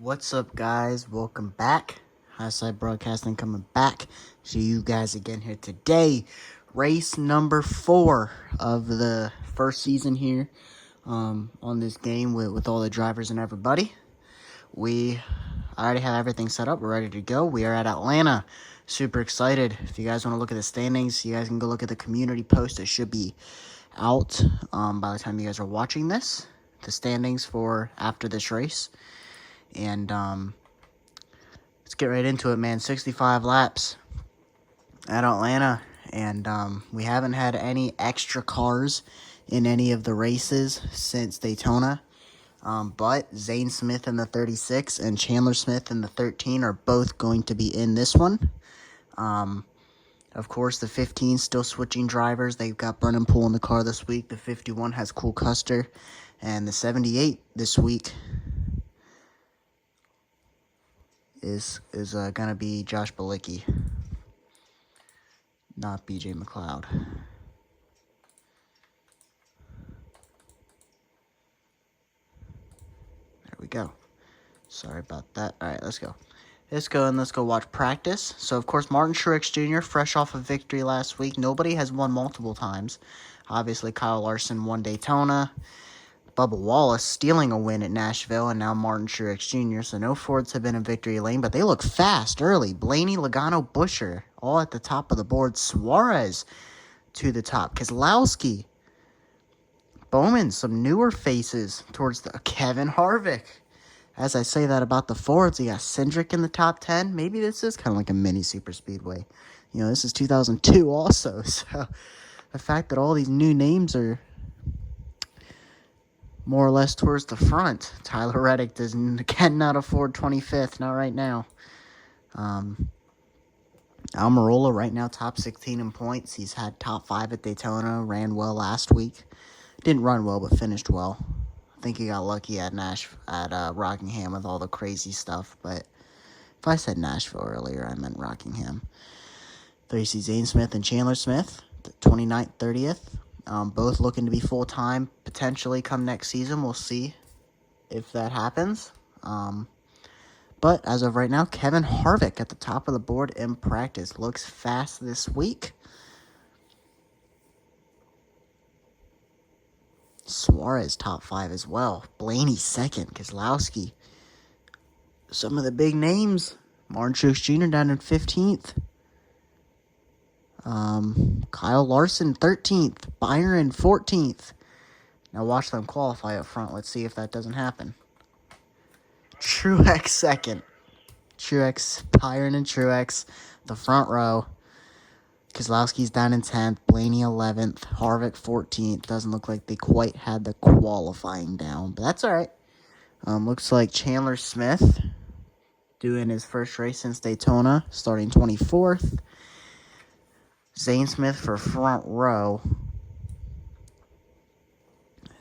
What's up, guys? Welcome back. Highside Broadcasting coming back to you guys again here today. Race number 4 of the first season here on this game with all the drivers and everybody. I already have everything set up. We're ready to go. We are at Atlanta. Super excited. If you guys want to look at the standings, you guys can go look at the community post. It should be out by the time you guys are watching this. The standings for after this race. And let's get right into it, man. 65 laps at Atlanta. And we haven't had any extra cars in any of the races since Daytona. But Zane Smith in the 36 and Chandler Smith in the 13 are both going to be in this one. Of course, the 15 still switching drivers. They've got Brennan Poole in the car this week. The 51 has Cole Custer. And the 78 this week is going to be Josh Balicki, not BJ McLeod. There we go. Sorry about that. All right, let's go. Let's go watch practice. So, of course, Martin Truex Jr., fresh off a victory last week. Nobody has won multiple times. Obviously, Kyle Larson won Daytona. Bubba Wallace stealing a win at Nashville, and now Martin Truex Jr. So no Fords have been in victory lane, but they look fast early. Blaney, Logano, Buescher, all at the top of the board. Suarez to the top. Keselowski. Bowman, some newer faces towards the Kevin Harvick. As I say that about the Fords, you got Cindric in the top 10. Maybe this is kind of like a mini super speedway. You know, this is 2002 also. So the fact that all these new names are more or less towards the front. Tyler Reddick cannot afford 25th, not right now. Almirola right now top 16 in points. He's had top 5 at Daytona, ran well last week. Didn't run well, but finished well. I think he got lucky at Rockingham with all the crazy stuff, but if I said Nashville earlier, I meant Rockingham. There you see Zane Smith and Chandler Smith, the 29th, 30th. Both looking to be full-time, potentially come next season. We'll see if that happens. But as of right now, Kevin Harvick at the top of the board in practice. Looks fast this week. Suarez top 5 as well. Blaney second. Keselowski. Some of the big names. Martin Truex Jr. down in 15th. Kyle Larson 13th, Byron 14th. Now watch them qualify up front. Let's see if that doesn't happen. Truex second. Byron and Truex, the front row. Keselowski's down in 10th, Blaney 11th, Harvick 14th. Doesn't look like they quite had the qualifying down, but that's all right. Looks like Chandler Smith doing his first race since Daytona, starting 24th. Zane Smith for front row,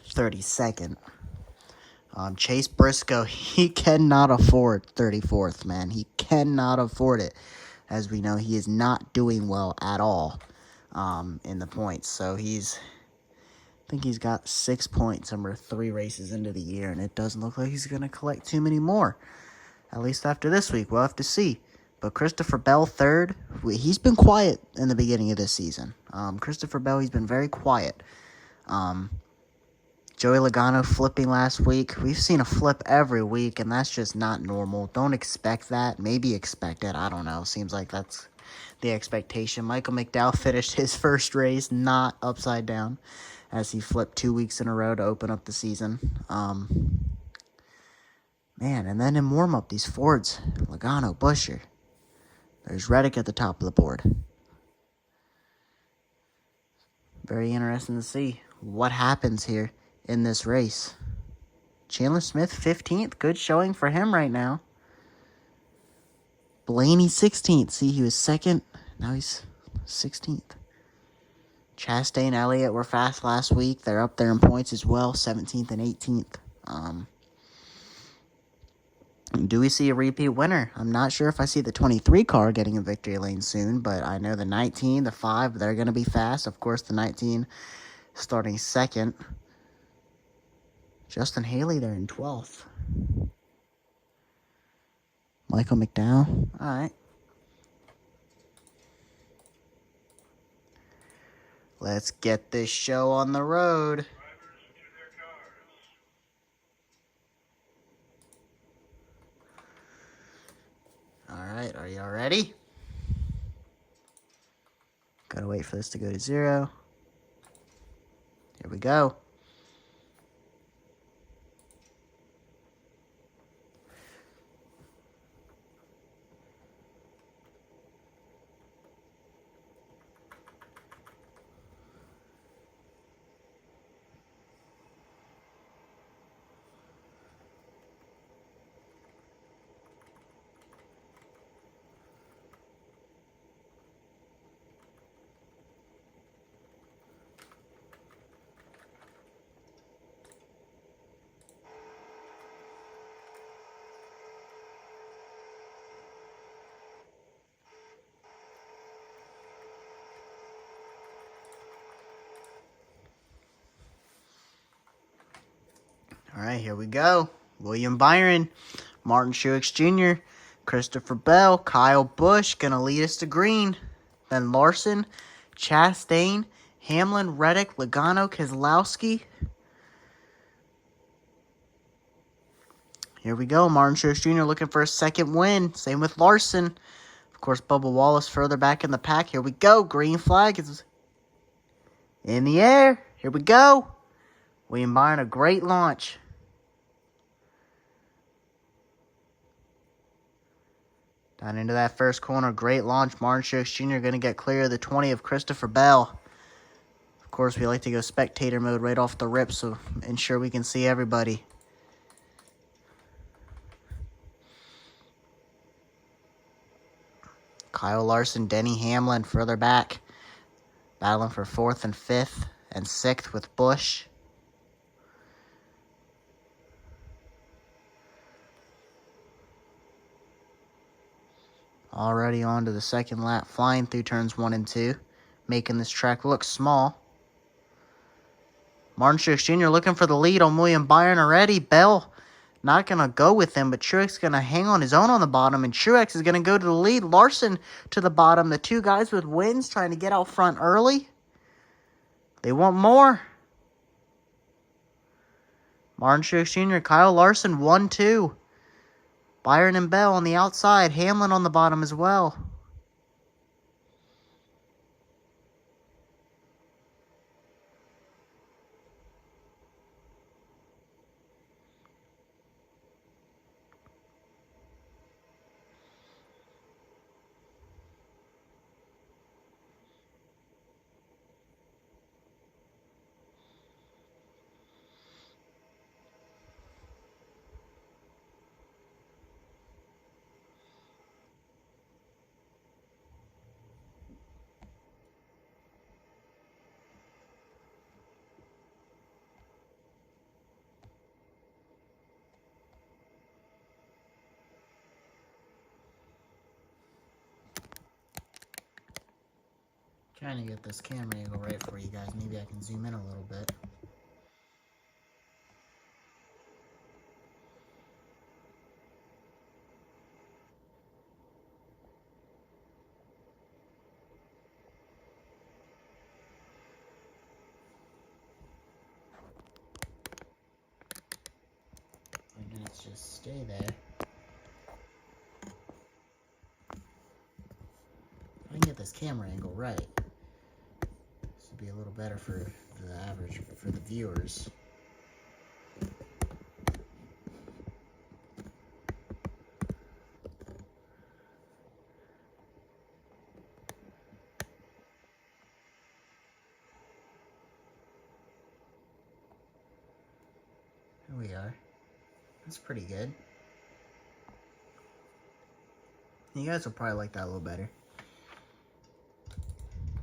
32nd. Chase Briscoe, he cannot afford 34th, man. He cannot afford it. As we know, he is not doing well at all in the points. So I think he's got 6 points, and we're 3 races into the year, and it doesn't look like he's going to collect too many more. At least after this week, we'll have to see. But Christopher Bell, third. He's been quiet in the beginning of this season. Christopher Bell, he's been very quiet. Joey Logano flipping last week. We've seen a flip every week, and that's just not normal. Don't expect that. Maybe expect it. I don't know. Seems like that's the expectation. Michael McDowell finished his first race not upside down as he flipped 2 weeks in a row to open up the season. Man, and then in warm-up, these Fords, Logano, Buescher. There's Reddick at the top of the board. Very interesting to see what happens here in this race. Chandler Smith, 15th. Good showing for him right now. Blaney, 16th. See, he was second. Now he's 16th. Chastain and Elliott were fast last week. They're up there in points as well, 17th and 18th. Do we see a repeat winner? I'm not sure if I see the 23 car getting a victory lane soon, but I know the 19, the 5, they're going to be fast. Of course, the 19 starting second. Justin Haley there in 12th. Michael McDowell. All right. Let's get this show on the road. All right, are y'all ready? Gotta wait for this to go to 0. Here we go. All right, here we go. William Byron, Martin Truex Jr., Christopher Bell, Kyle Busch going to lead us to green. Then Larson, Chastain, Hamlin, Reddick, Logano, Keselowski. Here we go. Martin Truex Jr. looking for a second win. Same with Larson. Of course, Bubba Wallace further back in the pack. Here we go. Green flag is in the air. Here we go. William Byron, a great launch. Down into that first corner. Great launch. Martin Truex Jr. going to get clear of the 20 of Christopher Bell. Of course, we like to go spectator mode right off the rip, so ensure we can see everybody. Kyle Larson, Denny Hamlin further back. Battling for 4th and 5th and 6th with Busch. Already on to the second lap, flying through turns 1 and 2, making this track look small. Martin Truex Jr. looking for the lead on William Byron already. Bell not going to go with him, but Truex going to hang on his own on the bottom, and Truex is going to go to the lead. Larson to the bottom. The two guys with wins trying to get out front early. They want more. Martin Truex Jr., Kyle Larson, 1-2. Byron and Bell on the outside. Hamlin on the bottom as well. Trying to get this camera angle right for you guys. Maybe I can zoom in a little bit. And let's just stay there. If I can get this camera angle right, this would be a little better for the average, for the viewers. Here we are. That's pretty good. You guys will probably like that a little better.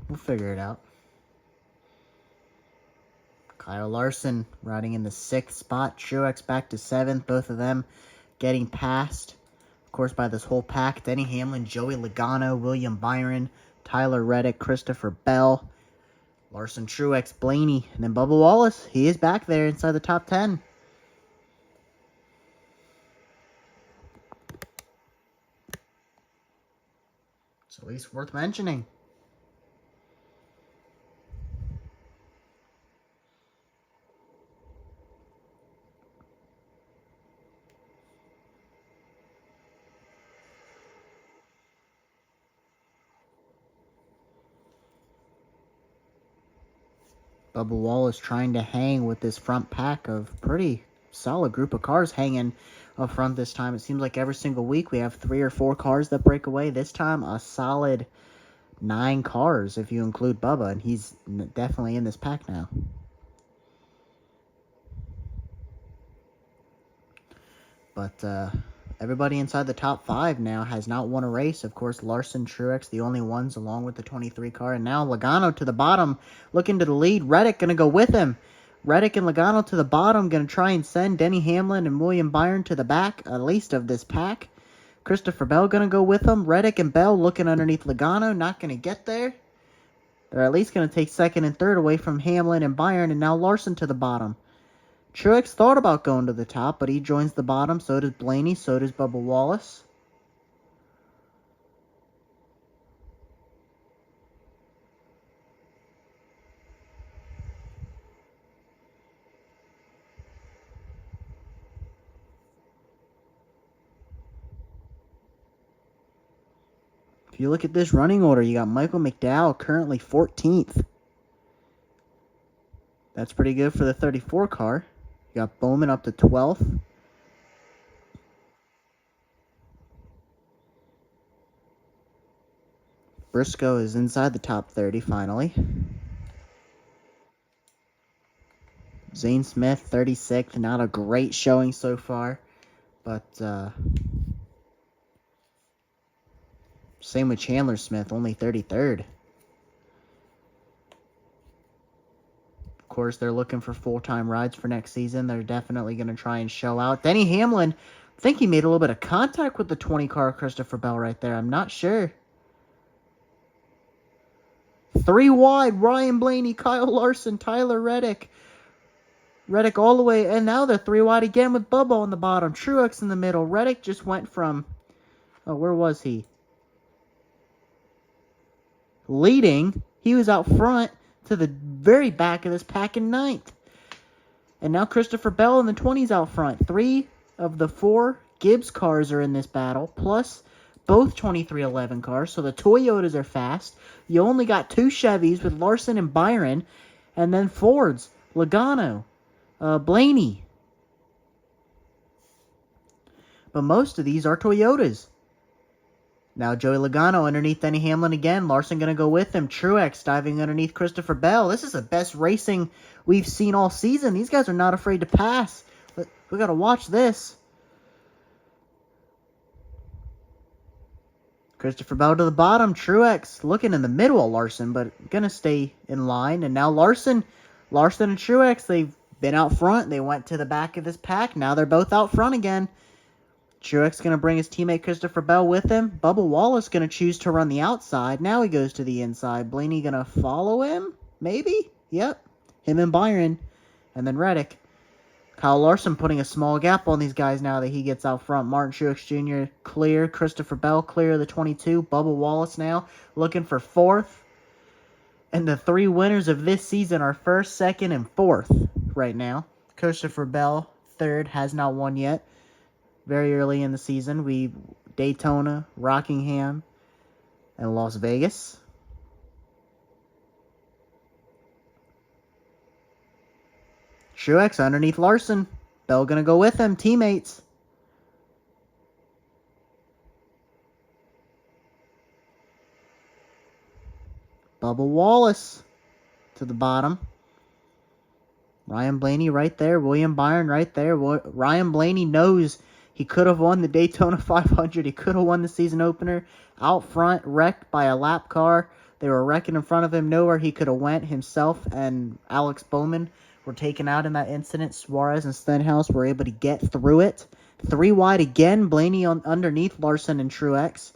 We'll figure it out. Kyle Larson riding in the 6th spot. Truex back to 7th. Both of them getting passed, of course, by this whole pack. Denny Hamlin, Joey Logano, William Byron, Tyler Reddick, Christopher Bell, Larson, Truex, Blaney, and then Bubba Wallace. He is back there inside the top 10. It's at least worth mentioning. Bubba Wallace trying to hang with this front pack of pretty solid group of cars hanging up front this time. It seems like every single week we have 3 or 4 cars that break away. This time a solid 9 cars if you include Bubba, and he's definitely in this pack now. But everybody inside the top 5 now has not won a race. Of course, Larson, Truex, the only ones, along with the 23 car. And now Logano to the bottom, looking to the lead. Reddick going to go with him. Reddick and Logano to the bottom, going to try and send Denny Hamlin and William Byron to the back, at least of this pack. Christopher Bell going to go with them. Reddick and Bell looking underneath Logano, not going to get there. They're at least going to take second and third away from Hamlin and Byron, and now Larson to the bottom. Truex thought about going to the top, but he joins the bottom. So does Blaney. So does Bubba Wallace. If you look at this running order, you got Michael McDowell currently 14th. That's pretty good for the 34 car. You got Bowman up to 12th. Briscoe is inside the top 30 finally. Zane Smith, 36th. Not a great showing so far. But same with Chandler Smith, only 33rd. Of course, they're looking for full-time rides for next season. They're definitely going to try and show out. Denny Hamlin, I think he made a little bit of contact with the 20 car Christopher Bell right there. I'm not sure. 3 wide, Ryan Blaney, Kyle Larson, Tyler Reddick. Reddick all the way, and now they're 3 wide again with Bubba on the bottom. Truex in the middle. Reddick just went from, where was he? Leading. He was out front to the very back of this pack in 9th. And now Christopher Bell in the 20s out front. 3 of the 4 Gibbs cars are in this battle, plus both 2311 cars, so the Toyotas are fast. You only got 2 Chevys with Larson and Byron, and then Fords, Logano, Blaney. But most of these are Toyotas. Now Joey Logano underneath Denny Hamlin again. Larson going to go with him. Truex diving underneath Christopher Bell. This is the best racing we've seen all season. These guys are not afraid to pass. We got to watch this. Christopher Bell to the bottom. Truex looking in the middle of Larson, but going to stay in line. And now Larson and Truex, they've been out front. They went to the back of this pack. Now they're both out front again. Truex going to bring his teammate Christopher Bell with him. Bubba Wallace going to choose to run the outside. Now he goes to the inside. Blaney going to follow him? Maybe? Yep. Him and Byron. And then Reddick. Kyle Larson putting a small gap on these guys now that he gets out front. Martin Truex Jr. clear. Christopher Bell clear of the 22. Bubba Wallace now looking for 4th. And the 3 winners of this season are 1st, 2nd, and 4th right now. Christopher Bell, 3rd, has not won yet. Very early in the season, we Daytona, Rockingham, and Las Vegas. Truex underneath Larson. Bell gonna go with him. Teammates. Bubba Wallace to the bottom. Ryan Blaney right there. William Byron right there. Ryan Blaney knows he could have won the Daytona 500. He could have won the season opener. Out front, wrecked by a lap car. They were wrecking in front of him. Nowhere he could have went. Himself and Alex Bowman were taken out in that incident. Suarez and Stenhouse were able to get through it. 3 wide again. Blaney underneath Larson and Truex.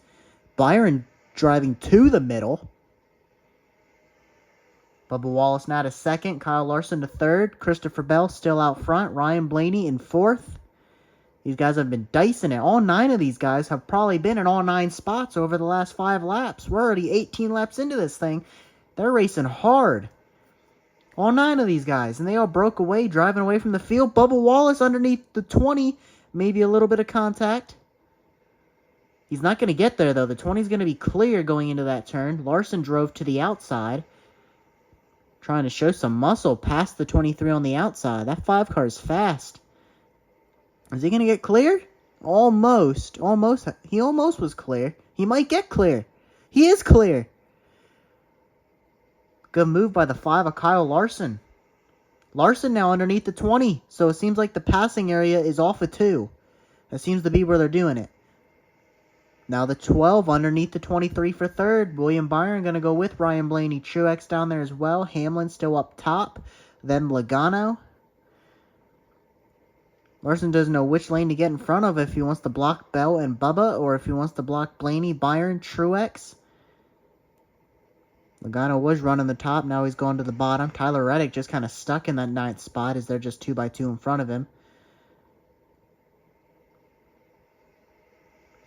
Byron driving to the middle. Bubba Wallace now to 2nd. Kyle Larson to 3rd. Christopher Bell still out front. Ryan Blaney in 4th. These guys have been dicing it. All 9 of these guys have probably been in all 9 spots over the last 5 laps. We're already 18 laps into this thing. They're racing hard. All 9 of these guys. And they all broke away, driving away from the field. Bubba Wallace underneath the 20. Maybe a little bit of contact. He's not going to get there, though. The 20 is going to be clear going into that turn. Larson drove to the outside, trying to show some muscle past the 23 on the outside. That 5 car is fast. Is he going to get clear? Almost. Almost. He almost was clear. He might get clear. He is clear. Good move by the 5 of Kyle Larson. Larson now underneath the 20. So it seems like the passing area is off of 2. That seems to be where they're doing it. Now the 12 underneath the 23 for third. William Byron going to go with Ryan Blaney. Truex down there as well. Hamlin still up top. Then Logano. Larson doesn't know which lane to get in front of, if he wants to block Bell and Bubba or if he wants to block Blaney, Byron, Truex. Logano was running the top. Now he's going to the bottom. Tyler Reddick just kind of stuck in that 9th spot as they're just 2x2 in front of him.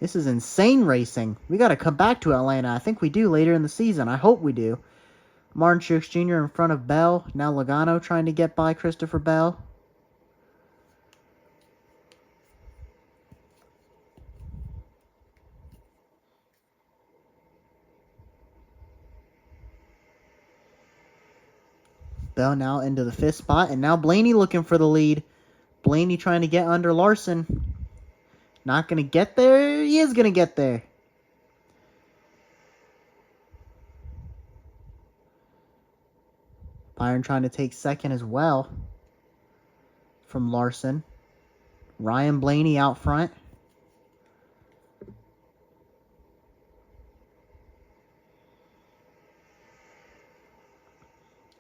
This is insane racing. We got to come back to Atlanta. I think we do later in the season. I hope we do. Martin Truex Jr. in front of Bell. Now Logano trying to get by Christopher Bell. Bell now into the 5th spot. And now Blaney looking for the lead. Blaney trying to get under Larson. Not going to get there. He is going to get there. Byron trying to take second as well from Larson. Ryan Blaney out front.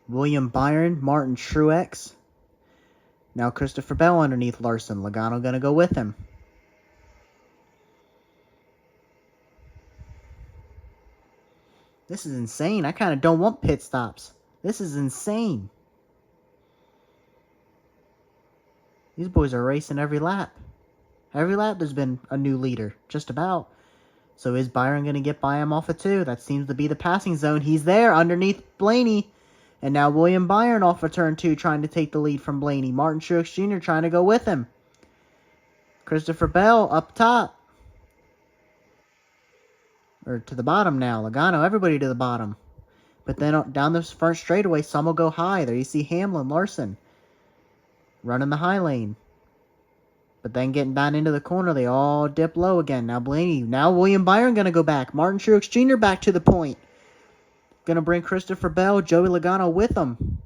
William Byron, Martin Truex. Now Christopher Bell underneath Larson. Logano going to go with him. This is insane. I kind of don't want pit stops. This is insane. These boys are racing every lap. Every lap there's been a new leader. Just about. So is Byron going to get by him off of 2? That seems to be the passing zone. He's there underneath Blaney. And now William Byron off of turn 2 trying to take the lead from Blaney. Martin Truex Jr. trying to go with him. Christopher Bell up top. Or to the bottom now. Logano, everybody to the bottom. But then down this front straightaway, some will go high. There you see Hamlin, Larson running the high lane. But then getting down into the corner, they all dip low again. Now Blaney. Now William Byron going to go back. Martin Truex Jr. back to the point. Going to bring Christopher Bell, Joey Logano with him.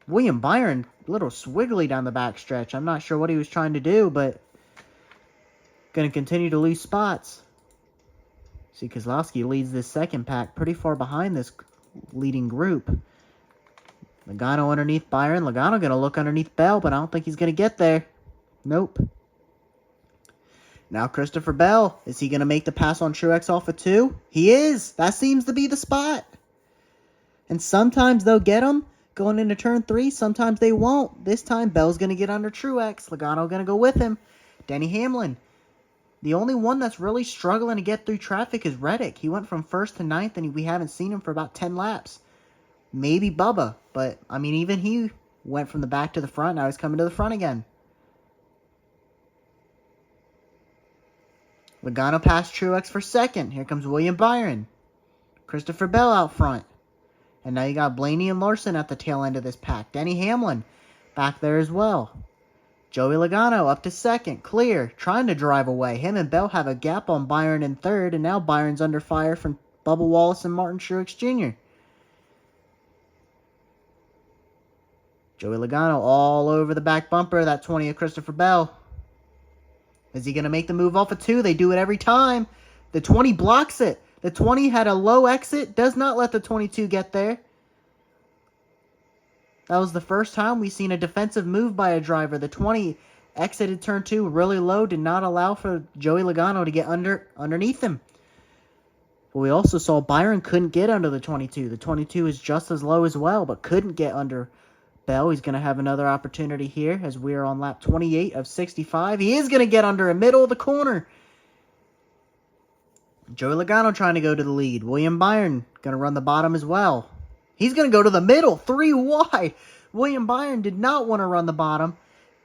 William Byron, a little swiggly down the backstretch. I'm not sure what he was trying to do, but going to continue to lose spots. See, Keselowski leads this second pack pretty far behind this leading group. Logano underneath Byron. Logano going to look underneath Bell, but I don't think he's going to get there. Nope. Now Christopher Bell. Is he going to make the pass on Truex off of 2? He is. That seems to be the spot. And sometimes they'll get him going into turn 3. Sometimes they won't. This time Bell's going to get under Truex. Logano going to go with him. Denny Hamlin. The only one that's really struggling to get through traffic is Reddick. He went from 1st to 9th, and we haven't seen him for about 10 laps. Maybe Bubba, but, I mean, even he went from the back to the front. Now he's coming to the front again. Logano passed Truex for 2nd. Here comes William Byron. Christopher Bell out front. And now you got Blaney and Larson at the tail end of this pack. Denny Hamlin back there as well. Joey Logano up to 2nd. Clear. Trying to drive away. Him and Bell have a gap on Byron in 3rd. And now Byron's under fire from Bubba Wallace and Martin Truex Jr. Joey Logano all over the back bumper. That 20 of Christopher Bell. Is he going to make the move off of 2? They do it every time. The 20 blocks it. The 20 had a low exit. Does not let the 22 get there. That was the first time we've seen a defensive move by a driver. The 20 exited turn 2 really low. Did not allow for Joey Logano to get underneath him. But we also saw Byron couldn't get under the 22. The 22 is just as low as well, but couldn't get under Bell, he's going to have another opportunity here as we are on lap 28 of 65. He is going to get under a middle of the corner. Joey Logano trying to go to the lead. William Byron going to run the bottom as well. He's going to go to the middle, 3 wide. William Byron did not want to run the bottom.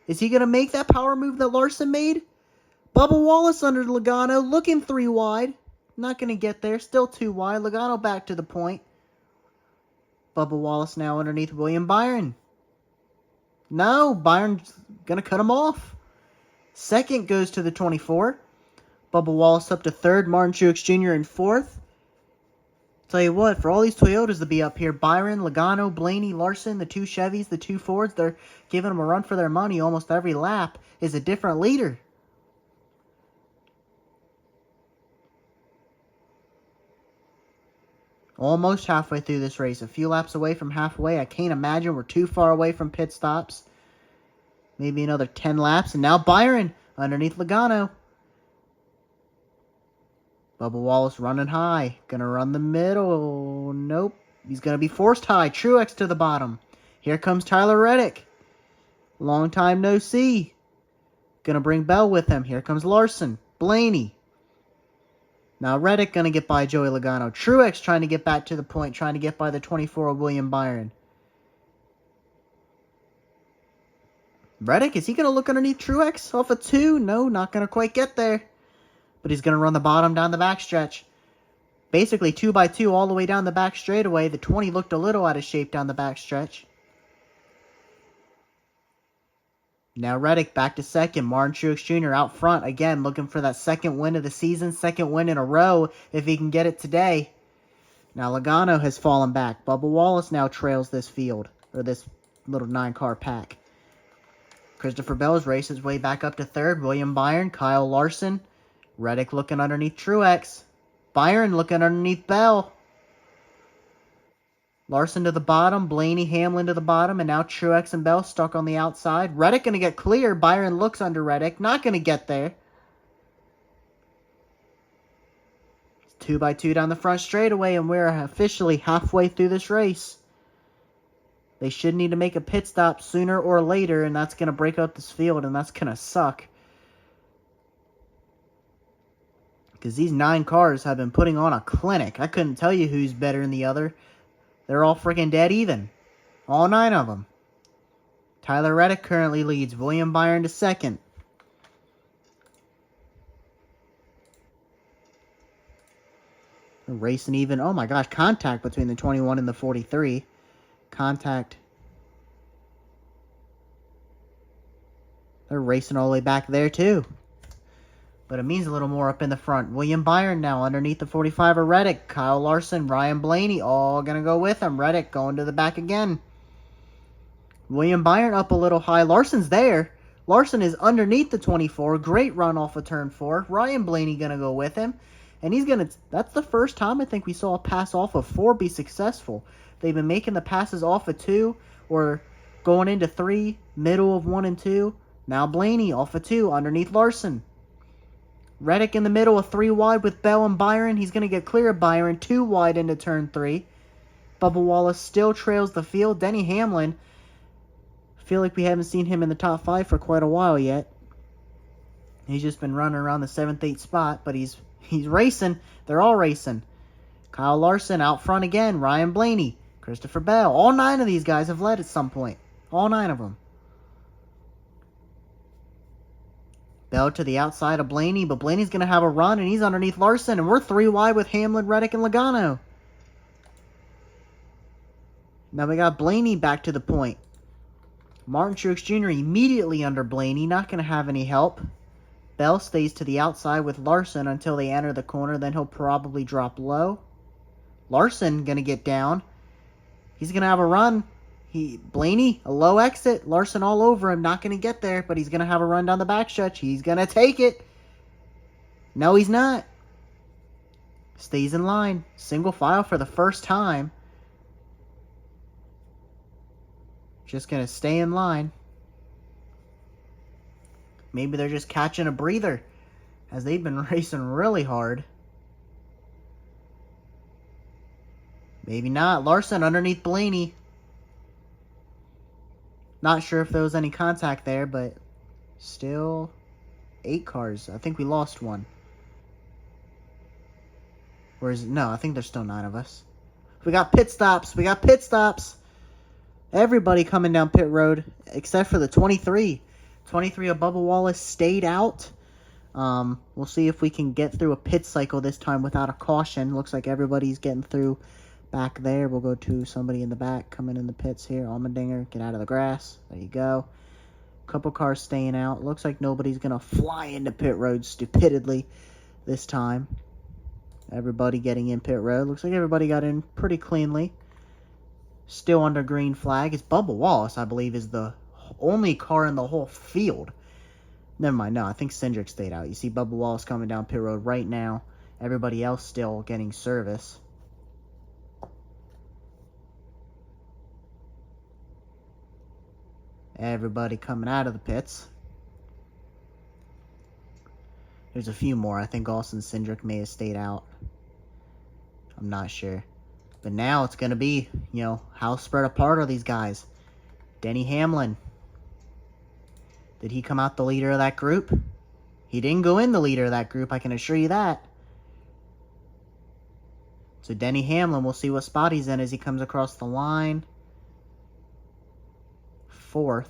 Is he going to make that power move that Larson made? Bubba Wallace under Logano, looking 3 wide. Not going to get there, still 2 wide. Logano back to the point. Bubba Wallace now underneath William Byron. No, Byron's going to cut him off. Second goes to the 24. Bubba Wallace up to third. Martin Truex Jr. in fourth. Tell you what, for all these Toyotas to be up here, Byron, Logano, Blaney, Larson, the 2 Chevys, the 2 Fords, they're giving them a run for their money almost every lap, is a different leader. Almost halfway through this race. A few laps away from halfway. I can't imagine we're too far away from pit stops. Maybe another 10 laps. And now Byron underneath Logano. Bubba Wallace running high. Gonna run the middle. Nope. He's gonna be forced high. Truex to the bottom. Here comes Tyler Reddick. Long time no see. Gonna bring Bell with him. Here comes Larson. Blaney. Now Reddick going to get by Joey Logano. Truex trying to get back to the point, trying to get by the 24 of William Byron. Reddick, is he going to look underneath Truex off a 2? No, not going to quite get there. But he's going to run the bottom down the backstretch. Basically 2x2 all the way down the back straightaway. The 20 looked a little out of shape down the backstretch. Now Reddick back to second. Martin Truex Jr. out front. Again, looking for that second win of the season. Second win in a row if he can get it today. Now Logano has fallen back. Bubba Wallace now trails this field. Or this little 9-car pack. Christopher Bell's raced his way back up to third. William Byron, Kyle Larson. Reddick looking underneath Truex. Byron looking underneath Bell. Larson to the bottom, Blaney, Hamlin to the bottom, and now Truex and Bell stuck on the outside. Reddick going to get clear. Byron looks under Reddick. Not going to get there. It's 2x2 down the front straightaway, and we're officially halfway through this race. They should need to make a pit stop sooner or later, and that's going to break up this field, and that's going to suck. Because these 9 cars have been putting on a clinic. I couldn't tell you who's better than the other. They're all freaking dead even. All 9 of them. Tyler Reddick currently leads. William Byron to second. They're racing even. Oh my gosh, contact between the 21 and the 43. Contact. They're racing all the way back there too. But it means a little more up in the front. William Byron now underneath the 45 of Reddick. Kyle Larson, Ryan Blaney, all going to go with him. Reddick going to the back again. William Byron up a little high. Larson's there. Larson is underneath the 24. Great run off of turn 4. Ryan Blaney going to go with him. And he's going to... That's the first time I think we saw a pass off of 4 be successful. They've been making the passes off of 2 or going into 3, middle of 1 and 2. Now Blaney off of 2 underneath Larson. Reddick in the middle of 3 wide with Bell and Byron. He's going to get clear of Byron. 2 wide into turn 3. Bubba Wallace still trails the field. Denny Hamlin. I feel like we haven't seen him in the top 5 for quite a while yet. He's just been running around the 7th, 8th spot. But he's racing. They're all racing. Kyle Larson out front again. Ryan Blaney. Christopher Bell. All 9 of these guys have led at some point. All 9 of them. Bell to the outside of Blaney, but Blaney's going to have a run, and he's underneath Larson, and we're 3 wide with Hamlin, Reddick, and Logano. Now we got Blaney back to the point. Martin Truex Jr. immediately under Blaney, not going to have any help. Bell stays to the outside with Larson until they enter the corner, then he'll probably drop low. Larson going to get down. He's going to have a run. Blaney, a low exit. Larson all over him. Not going to get there, but he's going to have a run down the backstretch. He's going to take it. No, he's not. Stays in line. Single file for the first time. Just going to stay in line. Maybe they're just catching a breather as they've been racing really hard. Maybe not. Larson underneath Blaney. Not sure if there was any contact there, but still 8 cars. I think we lost one. Or is it? No, I think there's still 9 of us. We got pit stops. We got pit stops. Everybody coming down pit road except for the 23. 23 of Bubba Wallace stayed out. We'll see if we can get through a pit cycle this time without a caution. Looks like everybody's getting through back there. We'll go to somebody in the back coming in the pits here. Allmendinger, get out of the grass. There you go. Couple cars staying out. Looks like nobody's going to fly into pit road stupidly this time. Everybody getting in pit road. Looks like everybody got in pretty cleanly. Still under green flag. It's Bubba Wallace, I believe, is the only car in the whole field. Never mind. No, I think Cindric stayed out. You see Bubba Wallace coming down pit road right now. Everybody else still getting service. Everybody coming out of the pits. There's a few more. I think Austin Cindric may have stayed out. I'm not sure. But now it's going to be, how spread apart are these guys? Denny Hamlin. Did he come out the leader of that group? He didn't go in the leader of that group, I can assure you that. So Denny Hamlin, we'll see what spot he's in as he comes across the line. 4th.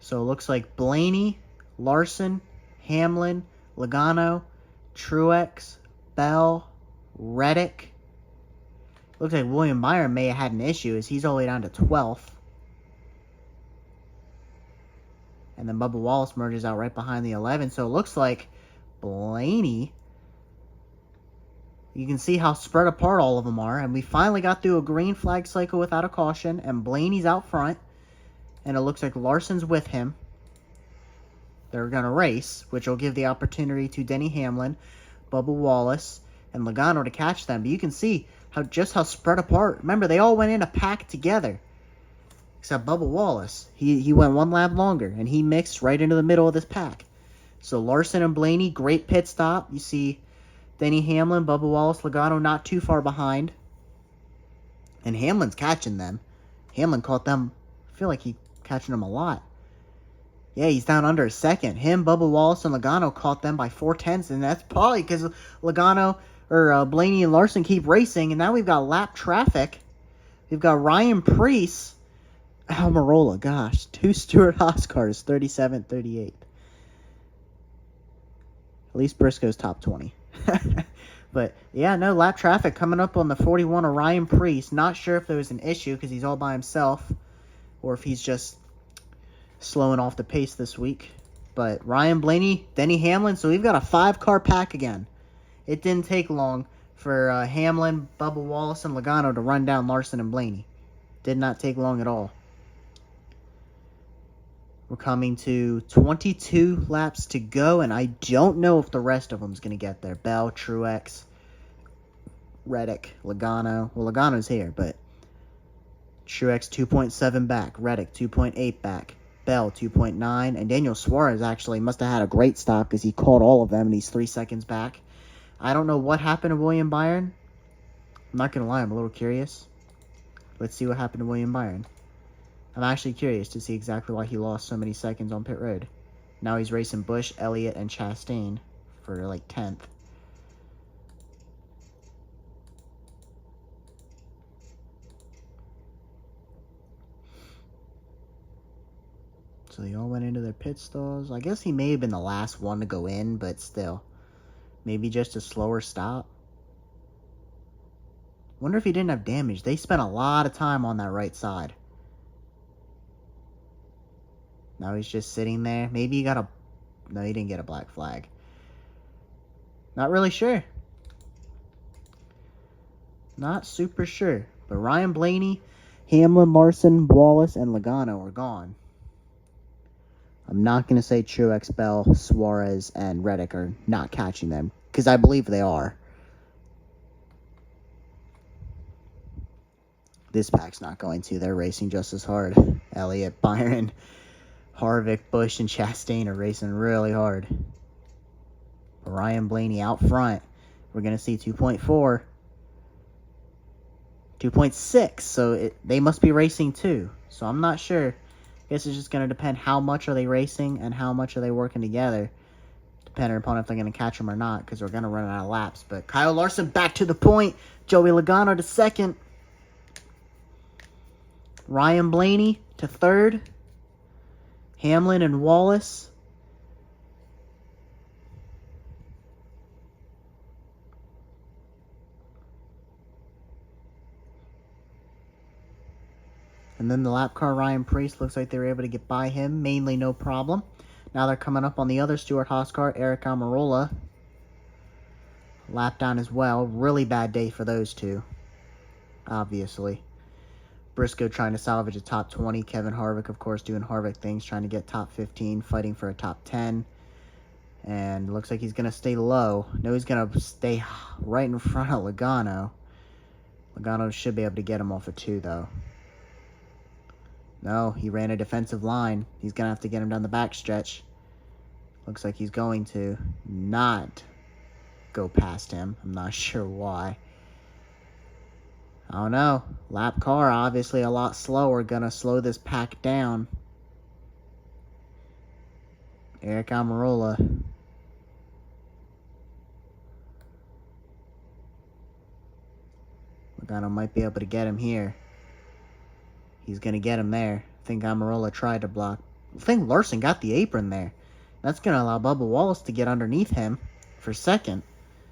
So it looks like Blaney, Larson, Hamlin, Logano, Truex, Bell, Reddick. Looks like William Byron may have had an issue as he's all the way down to 12th. And then Bubba Wallace merges out right behind the 11. So it looks like Blaney. You can see how spread apart all of them are. And we finally got through a green flag cycle without a caution. And Blaney's out front. And it looks like Larson's with him. They're going to race, which will give the opportunity to Denny Hamlin, Bubba Wallace, and Logano to catch them. But you can see just how spread apart. Remember, they all went in a pack together. Except Bubba Wallace. He went one lap longer, and he mixed right into the middle of this pack. So Larson and Blaney, great pit stop. You see Denny Hamlin, Bubba Wallace, Logano not too far behind. And Hamlin's catching them. Hamlin caught them. I feel like he's catching them a lot. Yeah, he's down under a second. Him, Bubba Wallace, and Logano caught them by 4/10, and that's probably because Blaney and Larson keep racing, and now we've got lap traffic. We've got Ryan Preece, Almirola, gosh, 2 Stewart Haas cars, 37th, 38th. At least Briscoe's top 20. But, yeah, no, lap traffic coming up on the 41 of Ryan Preece. Not sure if there was an issue because he's all by himself or if he's just slowing off the pace this week. But Ryan Blaney, Denny Hamlin, so we've got a 5-car pack again. It didn't take long for Hamlin, Bubba Wallace, and Logano to run down Larson and Blaney. Did not take long at all. We're coming to 22 laps to go, and I don't know if the rest of them is going to get there. Bell, Truex, Reddick, Logano. Well, Logano's here, but Truex 2.7 back, Reddick 2.8 back, Bell 2.9, and Daniel Suarez actually must have had a great stop because he caught all of them and he's 3 seconds back. I don't know what happened to William Byron. I'm not going to lie, I'm a little curious. Let's see what happened to William Byron. I'm actually curious to see exactly why he lost so many seconds on pit road. Now he's racing Busch, Elliott, and Chastain for like 10th. So they all went into their pit stalls. I guess he may have been the last one to go in, but still. Maybe just a slower stop. Wonder if he didn't have damage. They spent a lot of time on that right side. Now he's just sitting there. Maybe he got a... No, he didn't get a black flag. Not really sure. Not super sure. But Ryan Blaney, Hamlin, Larson, Wallace, and Logano are gone. I'm not going to say Truex, Bell, Suarez, and Reddick are not catching them. Because I believe they are. This pack's not going to. They're racing just as hard. Elliott, Byron, Harvick, Busch, and Chastain are racing really hard. Ryan Blaney out front. We're going to see 2.4. 2.6. So they must be racing too. So I'm not sure. I guess it's just going to depend how much are they racing and how much are they working together, depending upon if they're going to catch them or not, because we're going to run out of laps. But Kyle Larson back to the point. Joey Logano to second. Ryan Blaney to third. Hamlin and Wallace. And then the lap car, Ryan Preece, looks like they were able to get by him. Mainly no problem. Now they're coming up on the other Stewart-Haas car, Eric Almirola. Lap down as well. Really bad day for those two, obviously. Briscoe trying to salvage a top 20. Kevin Harvick, of course, doing Harvick things, trying to get top 15, fighting for a top 10. And looks like he's going to stay low. No, he's going to stay right in front of Logano. Logano should be able to get him off of 2, though. No, he ran a defensive line. He's going to have to get him down the back stretch. Looks like he's going to not go past him. I'm not sure why. I don't know. Lap car, obviously a lot slower. Gonna slow this pack down. Eric Almirola. Logano might be able to get him here. He's gonna get him there. I think Almirola tried to block. I think Larson got the apron there. That's gonna allow Bubba Wallace to get underneath him for second.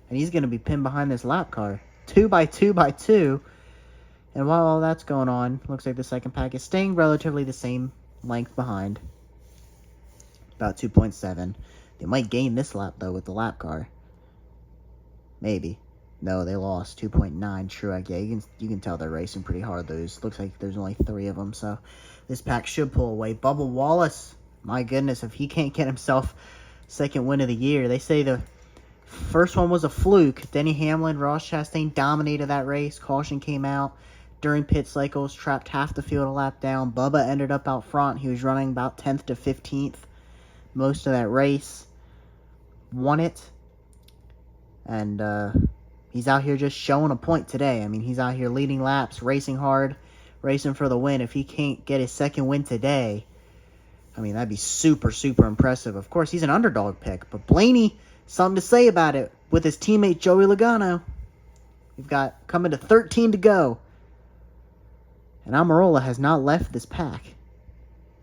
And he's gonna be pinned behind this lap car. 2 by 2 by 2. And while all that's going on, looks like the second pack is staying relatively the same length behind. About 2.7. They might gain this lap, though, with the lap car. Maybe. No, they lost. 2.9. Truex. Yeah, you can tell they're racing pretty hard. Looks like there's only 3 of them, so this pack should pull away. Bubba Wallace, my goodness, if he can't get himself second win of the year. They say the first one was a fluke. Denny Hamlin, Ross Chastain dominated that race. Caution came out during pit cycles, trapped half the field a lap down. Bubba ended up out front. He was running about 10th to 15th most of that race. Won it. And he's out here just showing a point today. I mean, he's out here leading laps, racing hard, racing for the win. If he can't get his second win today, I mean, that'd be super, super impressive. Of course, he's an underdog pick. But Blaney, something to say about it with his teammate Joey Logano. We've got coming to 13 to go. And Almirola has not left this pack.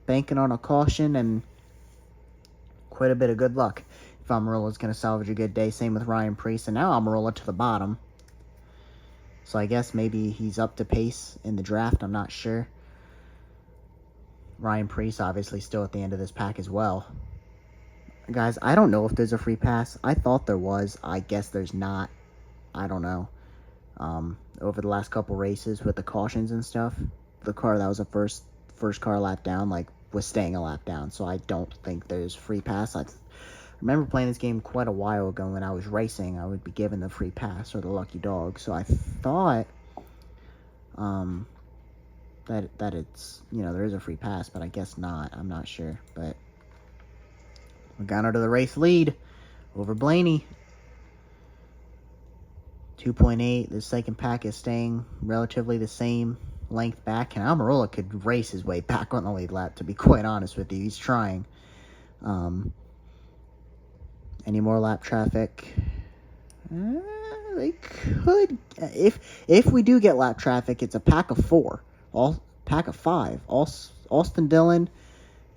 Banking on a caution and quite a bit of good luck. If Almirola's going to salvage a good day. Same with Ryan Preece. And now Almirola to the bottom. So I guess maybe he's up to pace in the draft. I'm not sure. Ryan Preece obviously still at the end of this pack as well. Guys, I don't know if there's a free pass. I thought there was. I guess there's not. I don't know. Over the last couple races with the cautions and stuff, the car that was the first car lap down, like, was staying a lap down. So I don't think there's free pass. I remember playing this game quite a while ago when I was racing. I would be given the free pass or the lucky dog. So I thought that it's, there is a free pass, but I guess not. I'm not sure. But Logano to the race lead over Blaney. 2.8. The second pack is staying relatively the same length back. And Almirola could race his way back on the lead lap, to be quite honest with you. He's trying. Any more lap traffic? They could. If we do get lap traffic, it's a pack of 4. Pack of 5. Austin Dillon.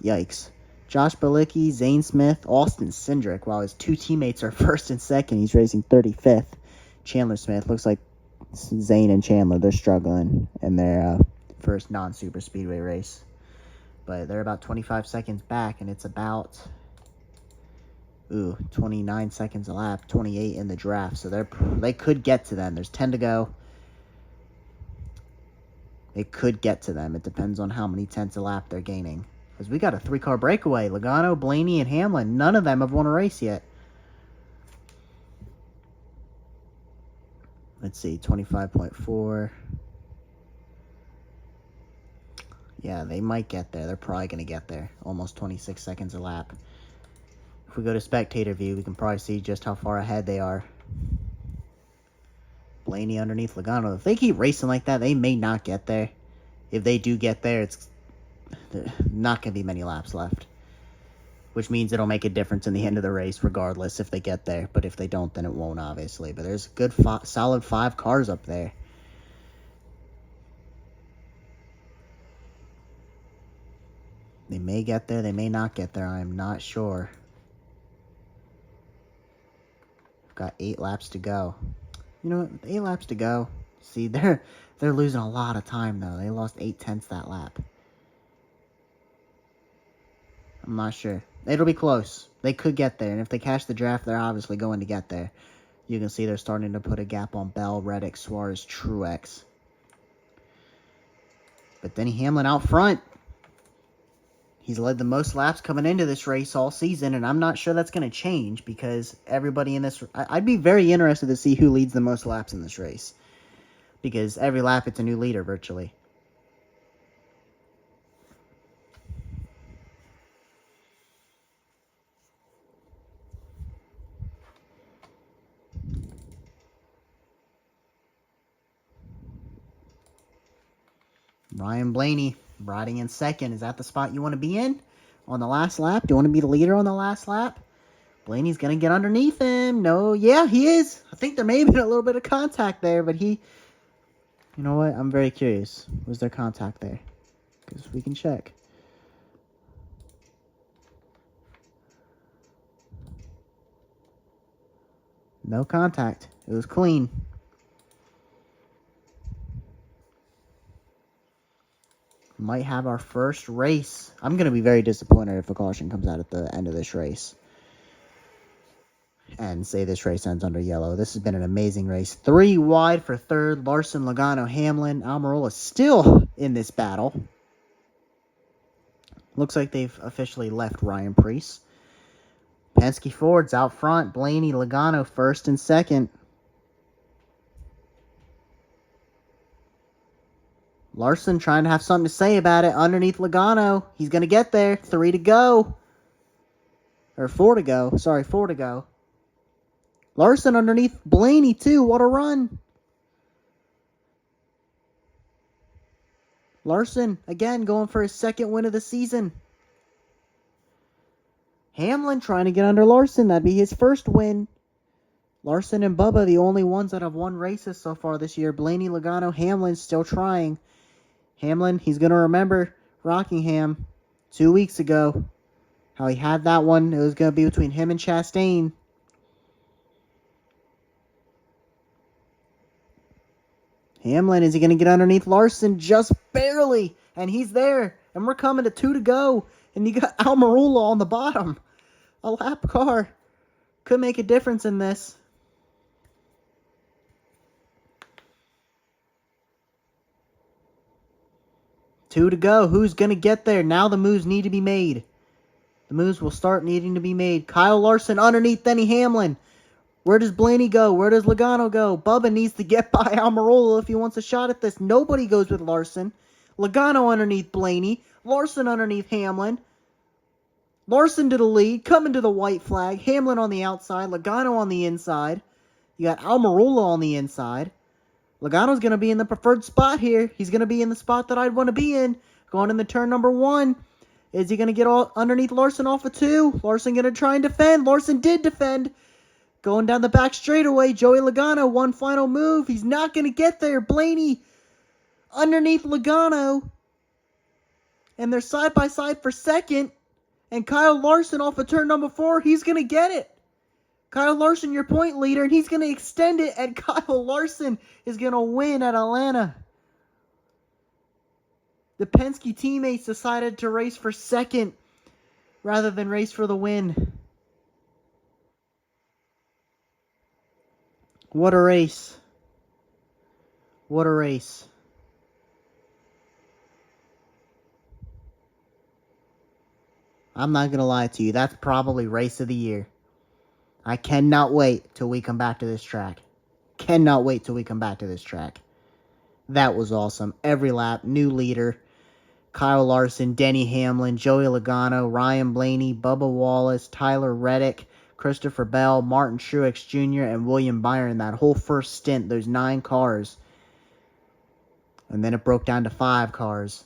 Yikes. Josh Bilicki, Zane Smith, Austin Cindric. While his 2 teammates are first and second, he's racing 35th. Chandler Smith. Looks like Zane and Chandler, they're struggling in their first non-super speedway race. But they're about 25 seconds back, and it's about 29 seconds a lap, 28 in the draft. So they could get to them. There's 10 to go. They could get to them. It depends on how many tenths a lap they're gaining. Because we got a 3-car breakaway. Logano, Blaney, and Hamlin. None of them have won a race yet. Let's see, 25.4. Yeah, they might get there. They're probably going to get there. Almost 26 seconds a lap. If we go to spectator view, we can probably see just how far ahead they are. Blaney underneath Logano. If they keep racing like that, they may not get there. If they do get there, it's not going to be many laps left. Which means it'll make a difference in the end of the race regardless if they get there. But if they don't, then it won't, obviously. But there's a good, solid 5 cars up there. They may get there, they may not get there. I'm not sure. We've got 8 laps to go. You know what? 8 laps to go. See, they're losing a lot of time, though. They lost 8/10 that lap. I'm not sure. It'll be close. They could get there, and if they catch the draft, they're obviously going to get there. You can see they're starting to put a gap on Bell, Reddick, Suarez, Truex. But Denny Hamlin out front. He's led the most laps coming into this race all season, and I'm not sure that's going to change because everybody in this... I'd be very interested to see who leads the most laps in this race. Because every lap, it's a new leader, virtually. Ryan Blaney riding in second. Is that the spot you want to be in on the last lap? Do you want to be the leader on the last lap? Blaney's going to get underneath him. No, yeah, he is. I think there may have been a little bit of contact there, but he... You know what? I'm very curious. Was there contact there? Because we can check. No contact. It was clean. Might have our first race. I'm going to be very disappointed if a caution comes out at the end of this race. And say this race ends under yellow. This has been an amazing race. 3 wide for third. Larson, Logano, Hamlin. Almirola still in this battle. Looks like they've officially left Ryan Preece. Penske Ford's out front. Blaney, Logano first and second. Larson trying to have something to say about it underneath Logano. He's going to get there. 3 to go. Or 4 to go. Sorry, 4 to go. Larson underneath Blaney, too. What a run. Larson, again, going for his second win of the season. Hamlin trying to get under Larson. That'd be his first win. Larson and Bubba, the only ones that have won races so far this year. Blaney, Logano, Hamlin still trying. Hamlin, he's going to remember Rockingham 2 weeks ago. How he had that one. It was going to be between him and Chastain. Hamlin, is he going to get underneath Larson? Just barely. And he's there. And we're coming to 2 to go. And you got Almirola on the bottom. A lap car. Could make a difference in this. Two to go. Who's going to get there? Now the moves need to be made. The moves will start needing to be made. Kyle Larson underneath Denny Hamlin. Where does Blaney go? Where does Logano go? Bubba needs to get by Almirola if he wants a shot at this. Nobody goes with Larson. Logano underneath Blaney. Larson underneath Hamlin. Larson to the lead. Coming to the white flag. Hamlin on the outside. Logano on the inside. You got Almirola on the inside. Logano's going to be in the preferred spot here. He's going to be in the spot that I'd want to be in. Going in the turn number 1. Is he going to get all underneath Larson off of 2? Larson going to try and defend. Larson did defend. Going down the back straightaway. Joey Logano, one final move. He's not going to get there. Blaney underneath Logano. And they're side by side for second. And Kyle Larson off of turn number 4. He's going to get it. Kyle Larson, your point leader, and he's going to extend it, and Kyle Larson is going to win at Atlanta. The Penske teammates decided to race for second rather than race for the win. What a race. What a race. I'm not going to lie to you. That's probably race of the year. I cannot wait till we come back to this track. Cannot wait till we come back to this track. That was awesome. Every lap, new leader. Kyle Larson, Denny Hamlin, Joey Logano, Ryan Blaney, Bubba Wallace, Tyler Reddick, Christopher Bell, Martin Truex Jr., and William Byron that whole first stint, those 9 cars. And then it broke down to 5 cars,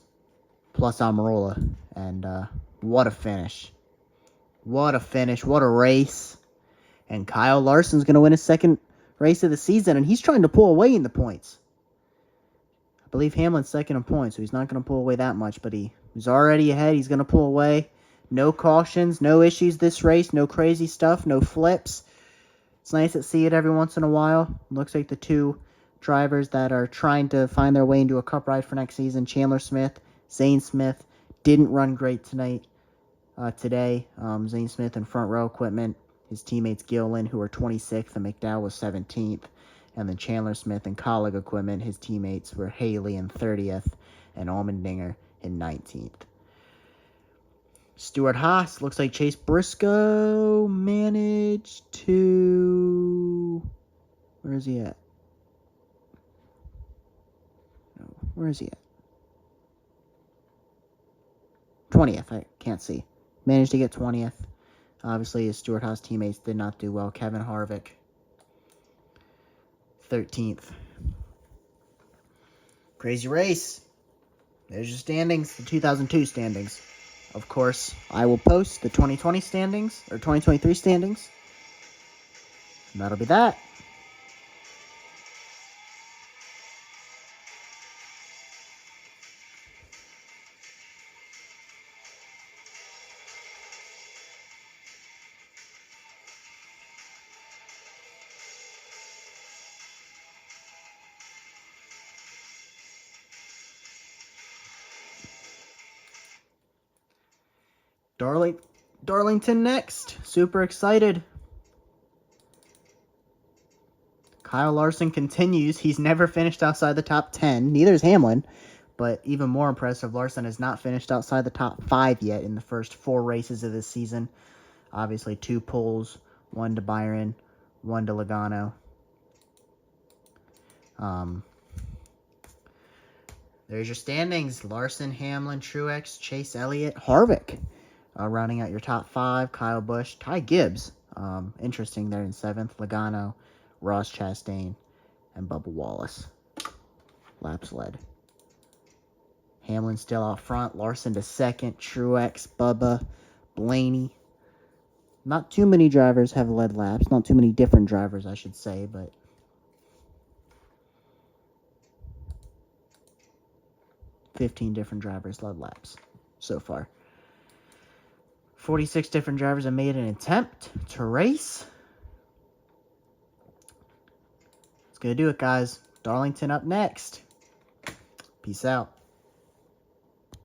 plus Almirola. And what a finish. What a finish. What a race. And Kyle Larson's going to win his second race of the season, and he's trying to pull away in the points. I believe Hamlin's second in points, so he's not going to pull away that much, but he's already ahead. He's going to pull away. No cautions, no issues this race, no crazy stuff, no flips. It's nice to see it every once in a while. Looks like the 2 drivers that are trying to find their way into a cup ride for next season, Chandler Smith, Zane Smith, didn't run great today. Zane Smith in front row equipment. His teammates Gillen, who are 26th, and McDowell was 17th. And then Chandler Smith in colleague equipment. His teammates were Haley in 30th and Allmendinger in 19th. Stuart Haas, looks like Chase Briscoe managed to... Where is he at? No, where is he at? 20th, I can't see. Managed to get 20th. Obviously, his Stuart Haas teammates did not do well. Kevin Harvick, 13th. Crazy race. There's your standings, the 2002 standings. Of course, I will post the 2020 standings, or 2023 standings. And that'll be that. Darlington next. Super excited. Kyle Larson continues. He's never finished outside the top 10. Neither is Hamlin. But even more impressive, Larson has not finished outside the top 5 yet in the first 4 races of this season. Obviously, 2 poles, 1 to Byron, 1 to Logano. There's your standings. Larson, Hamlin, Truex, Chase Elliott, Harvick. Rounding out your top 5, Kyle Busch, Ty Gibbs. Interesting there in 7th. Logano, Ross Chastain, and Bubba Wallace. Laps led. Hamlin still out front. Larson to 2nd. Truex, Bubba, Blaney. Not too many drivers have led laps. Not too many different drivers, I should say, but 15 different drivers led laps so far. 46 different drivers have made an attempt to race. That's going to do it, guys. Darlington up next. Peace out.